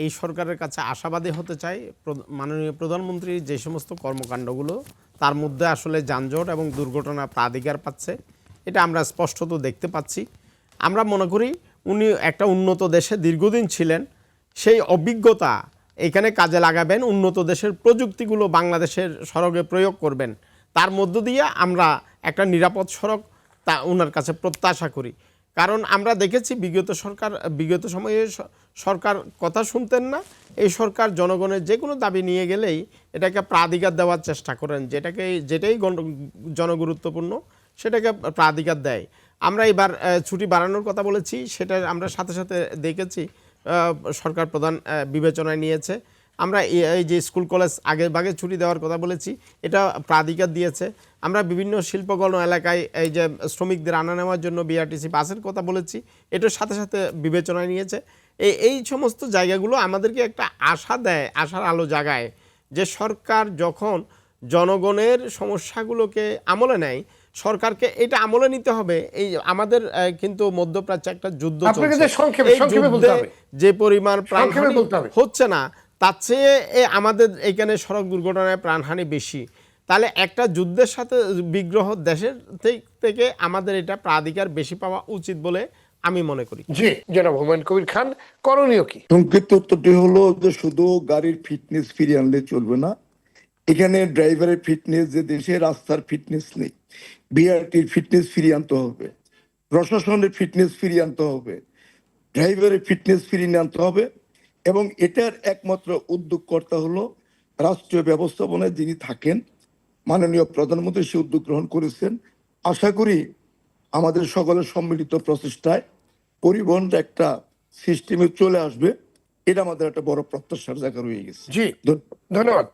এই সরকারের কাছে আশাবাদী হতে চাই। মাননীয় প্রধানমন্ত্রীর যে সমস্ত কর্মকাণ্ডগুলো তার মধ্যে আসলে যানজট এবং দুর্ঘটনা প্রাধিকার পাচ্ছে, এটা আমরা স্পষ্টত দেখতে পাচ্ছি। আমরা মনে করি উনি একটা উন্নত দেশে দীর্ঘদিন ছিলেন, সেই অভিজ্ঞতা এখানে কাজে লাগাবেন, উন্নত দেশের প্রযুক্তিগুলো বাংলাদেশের সড়কে প্রয়োগ করবেন। তার মধ্য দিয়ে আমরা একটা নিরাপদ সড়ক তা ওনার কাছে প্রত্যাশা করি। কারণ আমরা দেখেছি বিগত সময়ে সরকার কথা শুনতেন না। এই সরকার জনগণের যে কোনো দাবি নিয়ে গেলেই এটাকে প্রাধিকার দেওয়ার চেষ্টা করেন, যেটাই জনগুরুত্বপূর্ণ সেটাকে প্রাধিকার দেয়। আমরা এবার ছুটি বাড়ানোর কথা বলেছি, সেটা আমরা সাথে সাথে দেখেছি সরকার প্রধান বিবেচনায় নিয়েছে। আমরা এই যে স্কুল কলেজ আগে ভাগে ছুটি দেওয়ার কথা বলেছি, এটা প্রাধিকার দিয়েছে। আমরা বিভিন্ন শিল্পকর্ম এলাকায় এই যে শ্রমিকদের আনা নেওয়ার জন্য বিআরটিসি বাসের কথা বলেছি, এটার সাথে সাথে বিবেচনায় নিয়েছে। এই সমস্ত জায়গাগুলো আমাদেরকে একটা আশা দেয়, আশার আলো জাগায় যে সরকার যখন জনগণের সমস্যাগুলোকে আমলে নেয়, সরকারকে এটা আমলে নিতে হবে। এই আমাদের কিন্তু মধ্যপ্রাচ্যে একটা যুদ্ধ চলছে, যে পরিমাণ প্রাণহানি হচ্ছে না তার চেয়ে আমাদের এখানে সড়ক দুর্ঘটনায় প্রাণহানি বেশি। তাহলে একটা যুদ্ধের সাথে বিগ্রহ দেশের থেকে আমাদের এটা প্রাধিকার বেশি পাওয়া উচিত বলে আমি মনে করি। জি জনাব হুমায়ুন কবির খান, করণীয় কি? সংক্ষিপ্ত উত্তরটি হলো যে শুধু গাড়ির ফিটনেস ফিরিয়ে আনলে চলবে না, এখানে ড্রাইভারের ফিটনেস, যে দেশে রাস্তার ফিটনেস নেই, বিআরটির ফিটনেস ফিরিয়ে আনতে হবে, প্রশাসনের ফিটনেস ফিরিয়ে আনতে হবে, ড্রাইভারের ফিটনেস ফিরিয়ে আনতে হবে। এবং এটার একমাত্র উদ্যোগকর্তা হলো রাষ্ট্রীয় ব্যবস্থাপনায় যিনি থাকেন, মাননীয় প্রধানমন্ত্রী সে উদ্যোগ গ্রহণ করেছেন। আশা করি আমাদের সকলের সম্মিলিত প্রচেষ্টায় পরিবহনটা একটা সিস্টেমে চলে আসবে। এটা আমাদের একটা বড় প্রত্যাশার জায়গা রয়ে গেছে। জি ধন্যবাদ।